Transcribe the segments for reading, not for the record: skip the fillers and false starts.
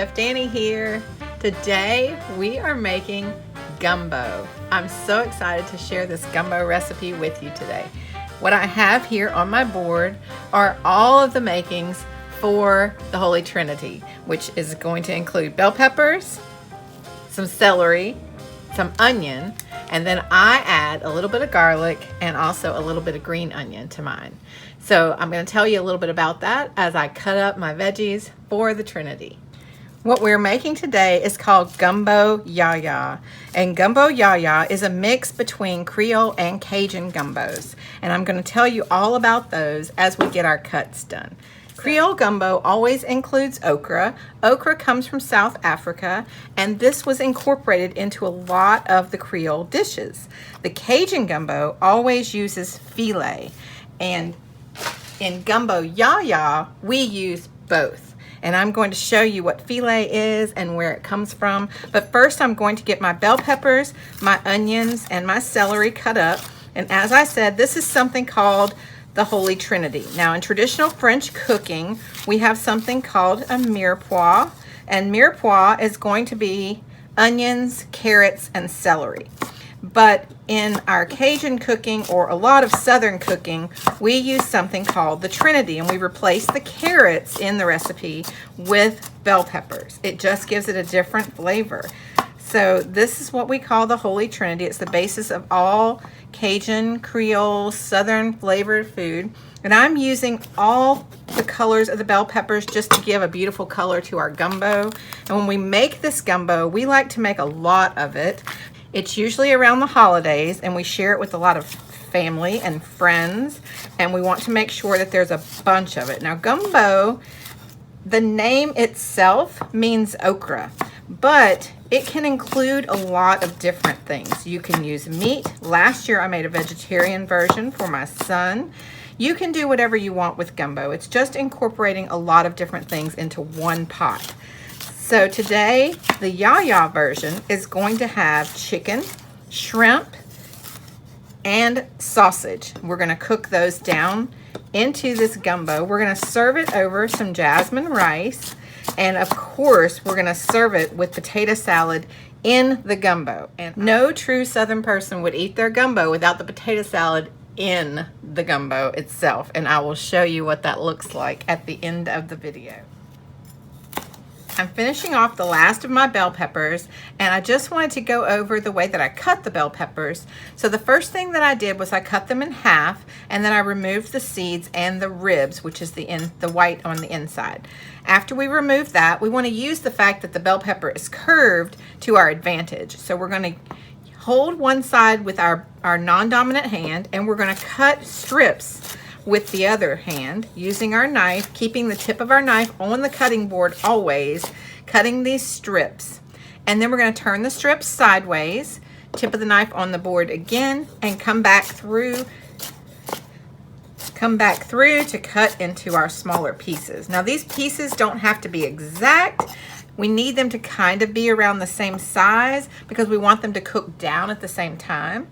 Chef Danny here. Today we are making gumbo. I'm so excited to share this gumbo recipe with you today. What I have here on my board are all of the makings for the Holy Trinity, which is going to include bell peppers, some celery, some onion, and then I add a little bit of garlic and also a little bit of green onion to mine. So I'm going to tell you a little bit about that as I cut up my veggies for the Trinity. What we're making today is called Gumbo Ya Ya. And Gumbo Ya Ya is a mix between Creole and Cajun gumbos. And I'm going to tell you all about those as we get our cuts done. Creole gumbo always includes okra. Okra comes from South Africa, and this was incorporated into a lot of the Creole dishes. The Cajun gumbo always uses filet, and in Gumbo Ya Ya, we use both. And I'm going to show you what filet is and where it comes from. But first, I'm going to get my bell peppers, my onions, and my celery cut up. And as I said, this is something called the Holy Trinity. Now, in traditional French cooking, we have something called a mirepoix, and mirepoix is going to be onions, carrots, and celery. But in our Cajun cooking, or a lot of Southern cooking, we use something called the Trinity, and we replace the carrots in the recipe with bell peppers. It just gives it a different flavor. So this is what we call the Holy Trinity. It's the basis of all Cajun, Creole, Southern flavored food. And I'm using all the colors of the bell peppers just to give a beautiful color to our gumbo. And when we make this gumbo, we like to make a lot of it. It's usually around the holidays, and we share it with a lot of family and friends. And we want to make sure that there's a bunch of it. Now, gumbo, the name itself means okra, but it can include a lot of different things. You can use meat. Last year I made a vegetarian version for my son. You can do whatever you want with gumbo. It's just incorporating a lot of different things into one pot. So today, the YaYa version is going to have chicken, shrimp, and sausage. We're going to cook those down into this gumbo. We're going to serve it over some jasmine rice. And of course, we're going to serve it with potato salad in the gumbo. And no true Southern person would eat their gumbo without the potato salad in the gumbo itself. And I will show you what that looks like at the end of the video. I'm finishing off the last of my bell peppers, and I just wanted to go over the way that I cut the bell peppers. So the first thing that I did was I cut them in half, and then I removed the seeds and the ribs, which is the white on the inside. After we remove that, we want to use the fact that the bell pepper is curved to our advantage. So we're going to hold one side with our non-dominant hand, and we're going to cut strips with the other hand using our knife, keeping the tip of our knife on the cutting board always, cutting these strips. And then we're going to turn the strips sideways, tip of the knife on the board again, and come back through to cut into our smaller pieces. Now, these pieces don't have to be exact. We need them to kind of be around the same size because we want them to cook down at the same time.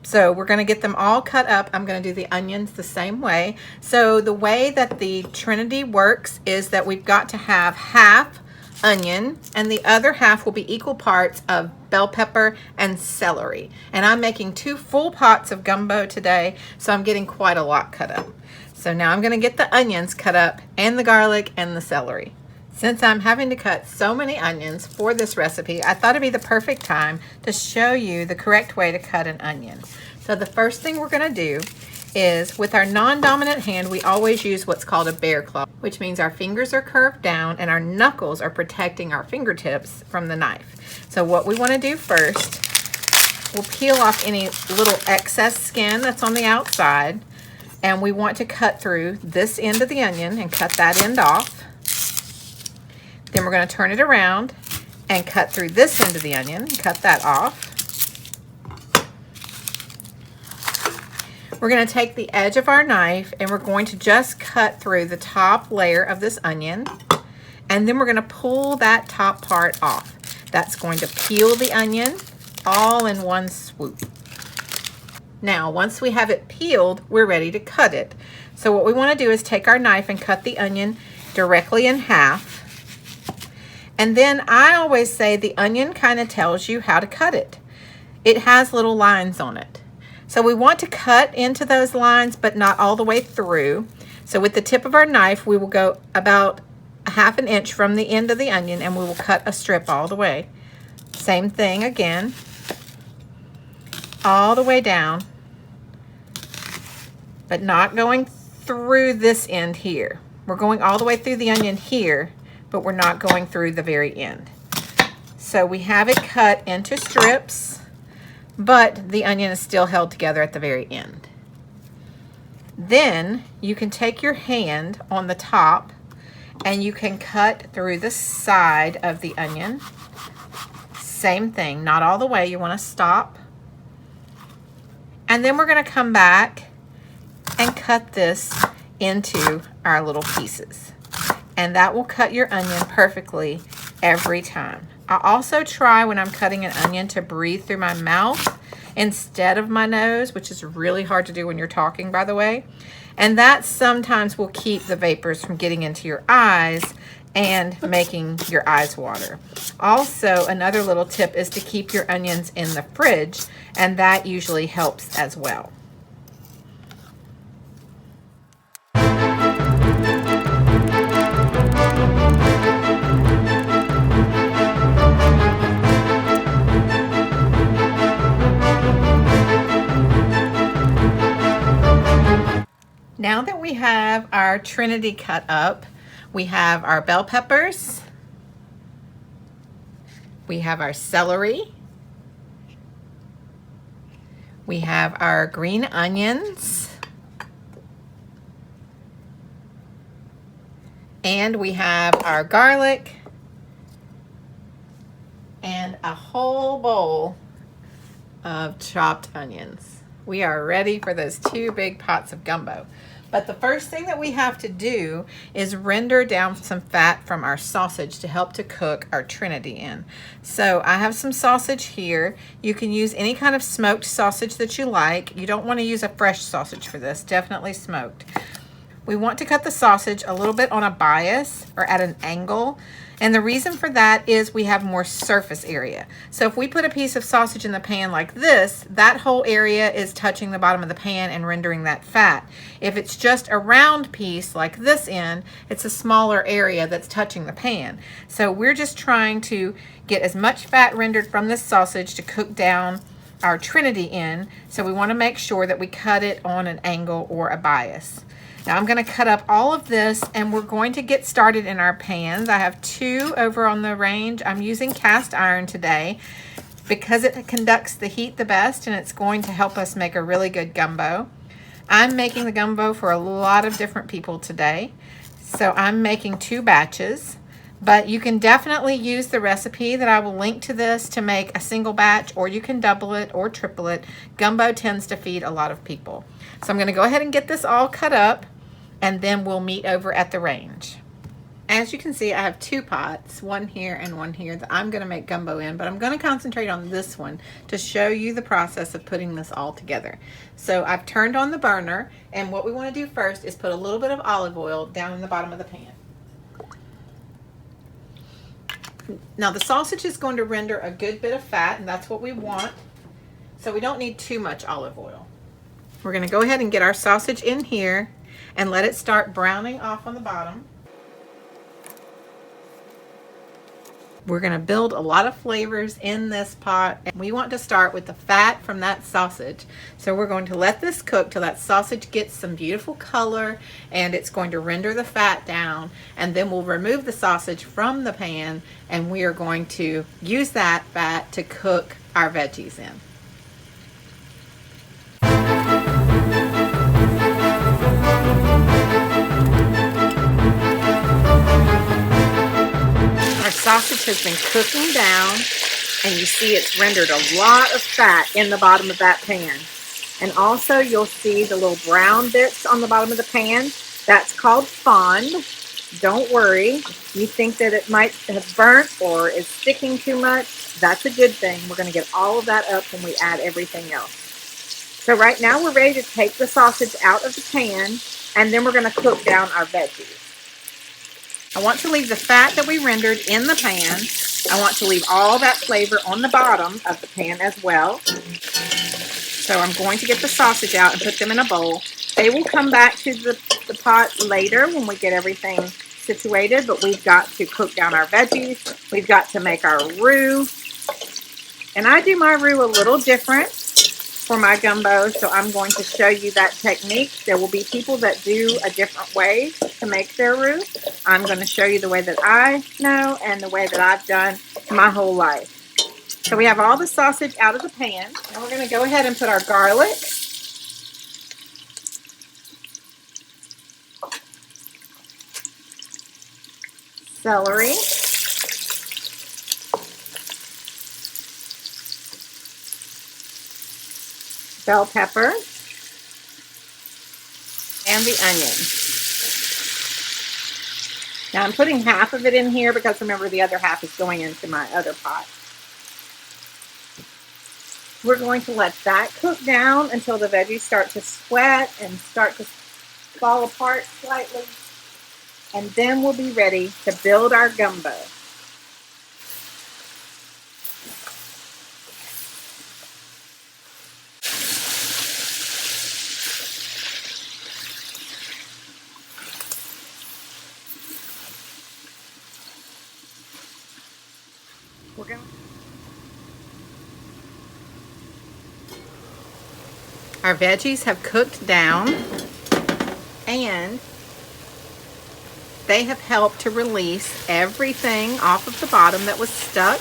So we're going to get them all cut up. I'm going to do the onions the same way. So the way that the Trinity works is that we've got to have half onion, and the other half will be equal parts of bell pepper and celery. And I'm making 2 full pots of gumbo today, so I'm getting quite a lot cut up. So now I'm going to get the onions cut up, and the garlic and the celery. Since I'm having to cut so many onions for this recipe, I thought it'd be the perfect time to show you the correct way to cut an onion. So the first thing we're going to do is, with our non-dominant hand, we always use what's called a bear claw, which means our fingers are curved down and our knuckles are protecting our fingertips from the knife. So what we want to do first, we'll peel off any little excess skin that's on the outside, and we want to cut through this end of the onion and cut that end off. Then we're going to turn it around and cut through this end of the onion, cut that off. We're going to take the edge of our knife and we're going to just cut through the top layer of this onion, and then we're going to pull that top part off. That's going to peel the onion all in one swoop. Now, once we have it peeled, we're ready to cut it. So what we want to do is take our knife and cut the onion directly in half. And then I always say the onion kind of tells you how to cut it. It has little lines on it. So we want to cut into those lines, but not all the way through. So with the tip of our knife, we will go about a ½ inch from the end of the onion, and we will cut a strip all the way. Same thing again, all the way down, but not going through this end here. We're going all the way through the onion here, but we're not going through the very end. So we have it cut into strips, but the onion is still held together at the very end. Then you can take your hand on the top and you can cut through the side of the onion. Same thing, not all the way, you want to stop. And then we're going to come back and cut this into our little pieces. And that will cut your onion perfectly every time. I also try when I'm cutting an onion to breathe through my mouth instead of my nose, which is really hard to do when you're talking, by the way. And that sometimes will keep the vapors from getting into your eyes and making your eyes water. Also, another little tip is to keep your onions in the fridge, and that usually helps as well. Now that we have our Trinity cut up, we have our bell peppers, we have our celery, we have our green onions, and we have our garlic, and a whole bowl of chopped onions. We are ready for those 2 big pots of gumbo. But the first thing that we have to do is render down some fat from our sausage to help to cook our Trinity in. So I have some sausage here. You can use any kind of smoked sausage that you like. You don't want to use a fresh sausage for this, definitely smoked. We want to cut the sausage a little bit on a bias or at an angle. And the reason for that is we have more surface area. So if we put a piece of sausage in the pan like this, that whole area is touching the bottom of the pan and rendering that fat. If it's just a round piece like this end, it's a smaller area that's touching the pan. So we're just trying to get as much fat rendered from this sausage to cook down our Trinity in. So we want to make sure that we cut it on an angle or a bias. Now I'm going to cut up all of this, and we're going to get started in our pans. I have 2 over on the range. I'm using cast iron today because it conducts the heat the best, and it's going to help us make a really good gumbo. I'm making the gumbo for a lot of different people today, so I'm making 2 batches. But you can definitely use the recipe that I will link to this to make a single batch, or you can double it or triple it. Gumbo tends to feed a lot of people. So I'm going to go ahead and get this all cut up, and then we'll meet over at the range. As you can see, I have 2 pots, one here and one here, that I'm going to make gumbo in, but I'm going to concentrate on this one to show you the process of putting this all together. So I've turned on the burner, and what we want to do first is put a little bit of olive oil down in the bottom of the pan. Now the sausage is going to render a good bit of fat, and that's what we want, so we don't need too much olive oil. We're going to go ahead and get our sausage in here and let it start browning off on the bottom. We're going to build a lot of flavors in this pot, and we want to start with the fat from that sausage. So we're going to let this cook till that sausage gets some beautiful color, and it's going to render the fat down, and then we'll remove the sausage from the pan, and we are going to use that fat to cook our veggies in. Sausage has been cooking down, and you see it's rendered a lot of fat in the bottom of that pan. And also you'll see the little brown bits on the bottom of the pan. That's called fond. Don't worry. If you think that it might have burnt or is sticking too much, that's a good thing. We're going to get all of that up when we add everything else. So right now we're ready to take the sausage out of the pan, and then we're going to cook down our veggies. I want to leave the fat that we rendered in the pan. I want to leave all that flavor on the bottom of the pan as well. So I'm going to get the sausage out and put them in a bowl. They will come back to the pot later when we get everything situated, but we've got to cook down our veggies. We've got to make our roux. And I do my roux a little different for my gumbo, so I'm going to show you that technique. There will be people that do a different way to make their roux. I'm going to show you the way that I know and the way that I've done my whole life. So we have all the sausage out of the pan. Now we're going to go ahead and put our garlic, celery, bell pepper, and the onion. Now I'm putting half of it in here because remember the other half is going into my other pot. We're going to let that cook down until the veggies start to sweat and start to fall apart slightly. And then we'll be ready to build our gumbo. Our veggies have cooked down and they have helped to release everything off of the bottom that was stuck.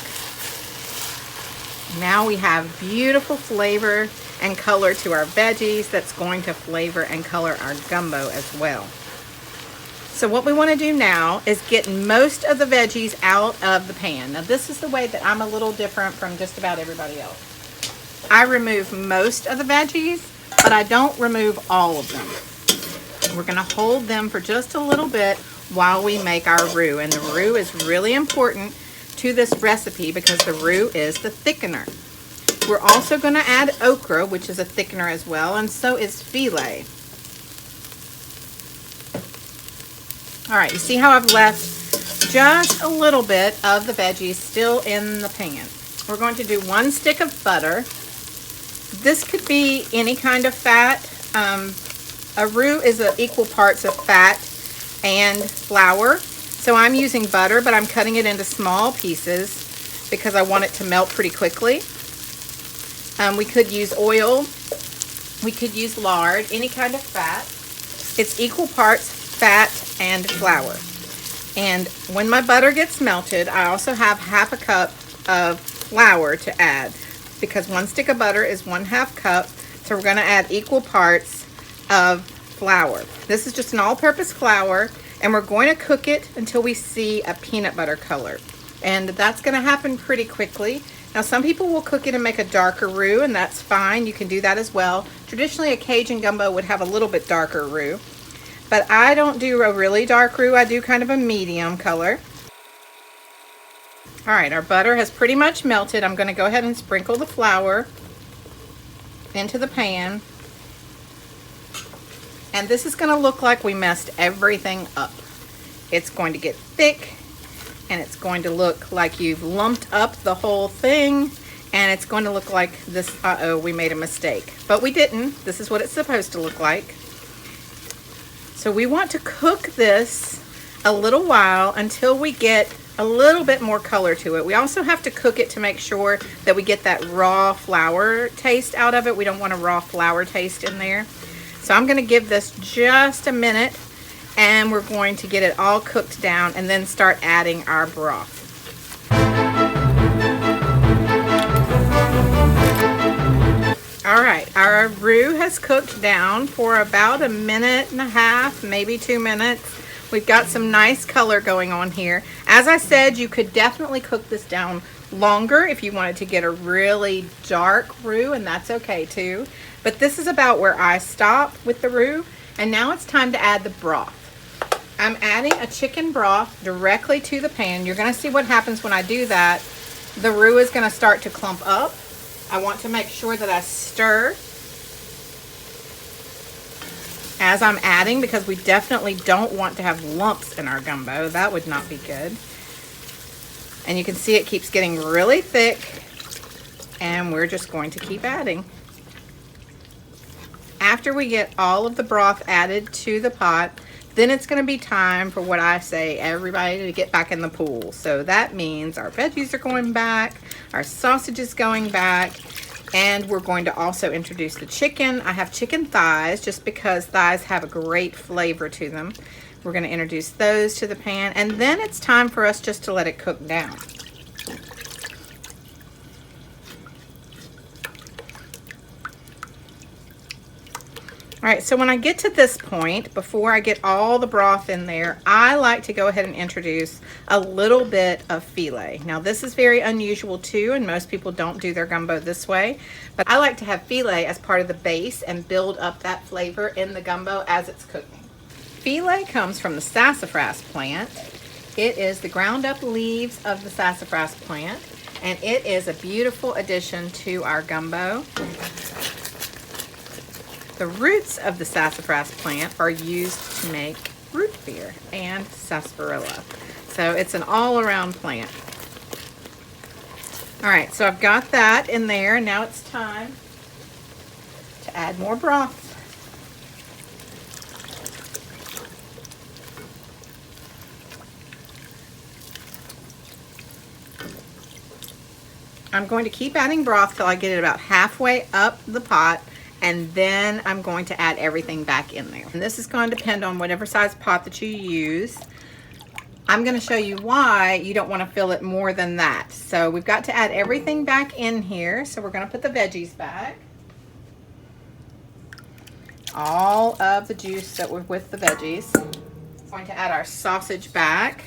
Now we have beautiful flavor and color to our veggies that's going to flavor and color our gumbo as well. So what we want to do now is get most of the veggies out of the pan. Now this is the way that I'm a little different from just about everybody else. I remove most of the veggies, but I don't remove all of them. We're going to hold them for just a little bit while we make our roux. And the roux is really important to this recipe because the roux is the thickener. We're also going to add okra, which is a thickener as well, and so is filet. All right, you see how I've left just a little bit of the veggies still in the pan. We're going to do 1 stick of butter. This could be any kind of fat. A roux is equal parts of fat and flour. So I'm using butter, but I'm cutting it into small pieces because I want it to melt pretty quickly. We could use oil. We could use lard, any kind of fat. It's equal parts fat and flour. And when my butter gets melted, I also have half a cup of flour to add because 1 stick of butter is 1/2 cup. So we're going to add equal parts of flour. This is just an all-purpose flour, and we're going to cook it until we see a peanut butter color. And that's going to happen pretty quickly. Now some people will cook it and make a darker roux, and that's fine. You can do that as well. Traditionally a Cajun gumbo would have a little bit darker roux, but I don't do a really dark roux. I do kind of a medium color. All right, our butter has pretty much melted. I'm going to go ahead and sprinkle the flour into the pan. And this is going to look like we messed everything up. It's going to get thick, and it's going to look like you've lumped up the whole thing, and it's going to look like this, uh-oh, we made a mistake. But we didn't. This is what it's supposed to look like. So we want to cook this a little while until we get a little bit more color to it. We also have to cook it to make sure that we get that raw flour taste out of it. We don't want a raw flour taste in there. So I'm going to give this just a minute, and we're going to get it all cooked down and then start adding our broth. All right, our roux has cooked down for about 1.5 minutes, maybe 2 minutes. We've got some nice color going on here. As I said, you could definitely cook this down longer if you wanted to get a really dark roux, and that's okay too. But this is about where I stop with the roux, and now it's time to add the broth. I'm adding a chicken broth directly to the pan. You're going to see what happens when I do that. The roux is going to start to clump up. I want to make sure that I stir. as I'm adding, because we definitely don't want to have lumps in our gumbo. That would not be good. And you can see it keeps getting really thick, and we're just going to keep adding. After we get all of the broth added to the pot, then it's going to be time for what I say, everybody to get back in the pool. So that means our veggies are going back, our sausage is going back, and we're going to also introduce the chicken. I have chicken thighs just because thighs have a great flavor to them. We're going to introduce those to the pan, and then it's time for us just to let it cook down. All right, so when I get to this point, before I get all the broth in there, I like to go ahead and introduce a little bit of filet. Now, this is very unusual too, and most people don't do their gumbo this way, but I like to have filet as part of the base and build up that flavor in the gumbo as it's cooking. Filet comes from the sassafras plant. It is the ground up leaves of the sassafras plant, and it is a beautiful addition to our gumbo. The roots of the sassafras plant are used to make root beer and sarsaparilla. So it's an all-around plant. All right, so I've got that in there. Now it's time to add more broth. I'm going to keep adding broth till I get it about halfway up the pot, and then I'm going to add everything back in there. And this is going to depend on whatever size pot that you use. I'm going to show you why you don't want to fill it more than that. So we've got to add everything back in here. So we're going to put the veggies back. All of the juice that was with the veggies. We're going to add our sausage back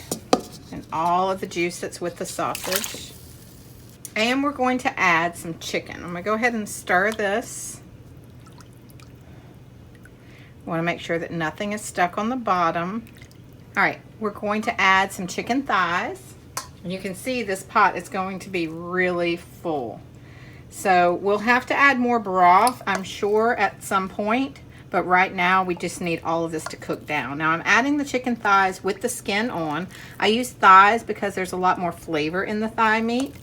and all of the juice that's with the sausage. And we're going to add some chicken. I'm going to go ahead and stir this. Want to make sure that nothing is stuck on the bottom. All right, we're going to add some chicken thighs. And you can see this pot is going to be really full. So we'll have to add more broth, I'm sure, at some point. But right now, we just need all of this to cook down. Now, I'm adding the chicken thighs with the skin on. I use thighs because there's a lot more flavor in the thigh meat.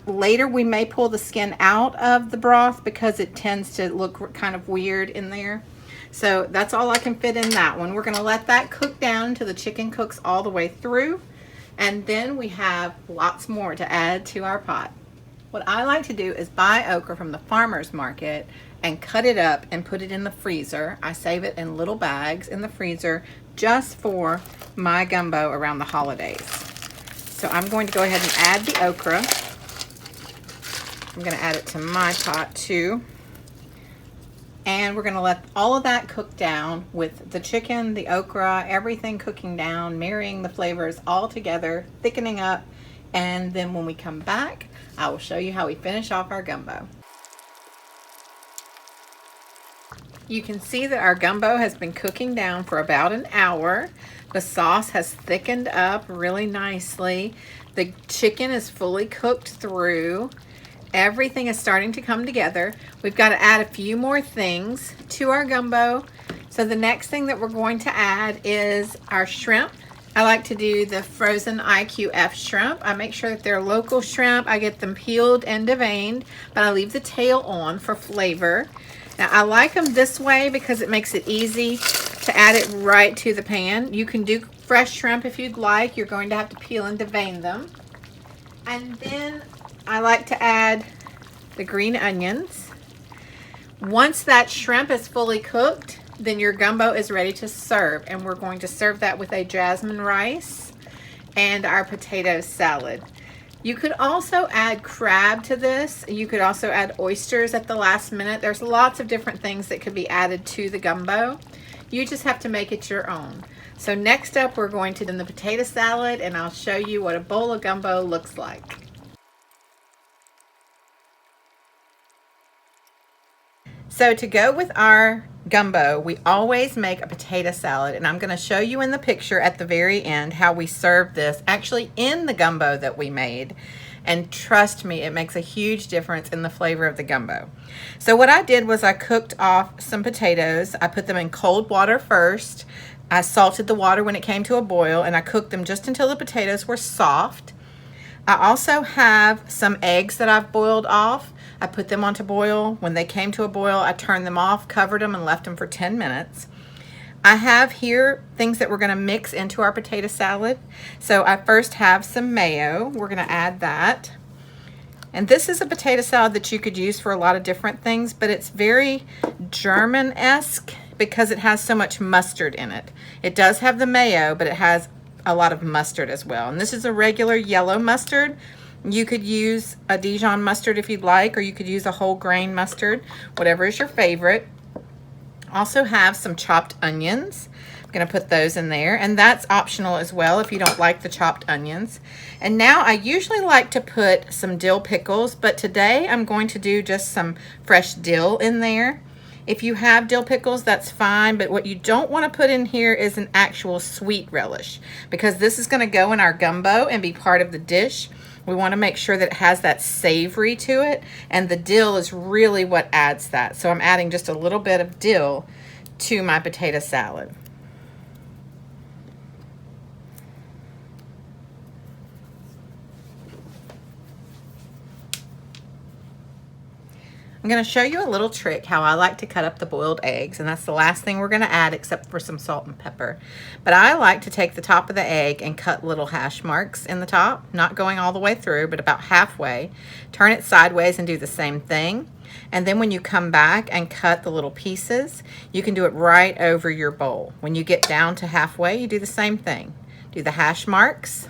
Later, we may pull the skin out of the broth because it tends to look kind of weird in there. So that's all I can fit in that one. We're going to let that cook down until the chicken cooks all the way through. And then we have lots more to add to our pot. What I like to do is buy okra from the farmer's market and cut it up and put it in the freezer. I save it in little bags in the freezer just for my gumbo around the holidays. So I'm going to go ahead and add the okra. I'm going to add it to my pot too. And we're going to let all of that cook down with the chicken, the okra, everything cooking down, marrying the flavors all together, thickening up. And then when we come back, I will show you how we finish off our gumbo. You can see that our gumbo has been cooking down for about an hour. The sauce has thickened up really nicely. The chicken is fully cooked through. Everything is starting to come together. We've got to add a few more things to our gumbo. So the next thing that we're going to add is our shrimp. I like to do the frozen IQF shrimp. I make sure that they're local shrimp. I get them peeled and deveined, but I leave the tail on for flavor. Now I like them this way because it makes it easy to add it right to the pan. You can do fresh shrimp if you'd like. You're going to have to peel and devein them. And then I like to add the green onions. Once that shrimp is fully cooked, then your gumbo is ready to serve. And we're going to serve that with a jasmine rice and our potato salad. You could also add crab to this. You could also add oysters at the last minute. There's lots of different things that could be added to the gumbo. You just have to make it your own. So next up, we're going to do the potato salad, and I'll show you what a bowl of gumbo looks like. So to go with our gumbo, we always make a potato salad, and I'm going to show you in the picture at the very end how we serve this actually in the gumbo that we made. And trust me, it makes a huge difference in the flavor of the gumbo. So what I did was I cooked off some potatoes. I put them in cold water first. I salted the water when it came to a boil, and I cooked them just until the potatoes were soft. I also have some eggs that I've boiled off. I put them on to boil. When they came to a boil, I turned them off, covered them, and left them for 10 minutes. I have here things that we're going to mix into our potato salad. So I first have some mayo. We're going to add that. And this is a potato salad that you could use for a lot of different things, but it's very German-esque because it has so much mustard in it. It does have the mayo, but it has a lot of mustard as well. And this is a regular yellow mustard. You could use a Dijon mustard if you'd like, or you could use a whole grain mustard, whatever is your favorite. Also have some chopped onions. I'm going to put those in there, and that's optional as well if you don't like the chopped onions. And now I usually like to put some dill pickles, but today I'm going to do just some fresh dill in there. If you have dill pickles, that's fine, but what you don't want to put in here is an actual sweet relish, because this is going to go in our gumbo and be part of the dish. We want to make sure that it has that savory to it, and the dill is really what adds that. So I'm adding just a little bit of dill to my potato salad. I'm going to show you a little trick how I like to cut up the boiled eggs, and that's the last thing we're going to add except for some salt and pepper. But I like to take the top of the egg and cut little hash marks in the top, not going all the way through, but about halfway. Turn it sideways and do the same thing. And then when you come back and cut the little pieces, you can do it right over your bowl. When you get down to halfway, you do the same thing. Do the hash marks,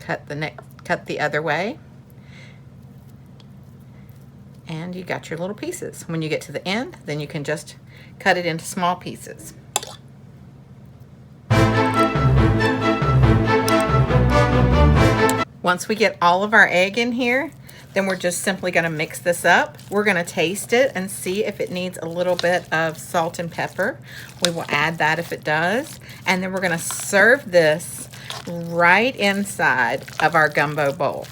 cut the other way, and you got your little pieces. When you get to the end, then you can just cut it into small pieces. Once we get all of our egg in here, then we're just simply going to mix this up. We're going to taste it and see if it needs a little bit of salt and pepper. We will add that if it does. And then we're going to serve this right inside of our gumbo bowl.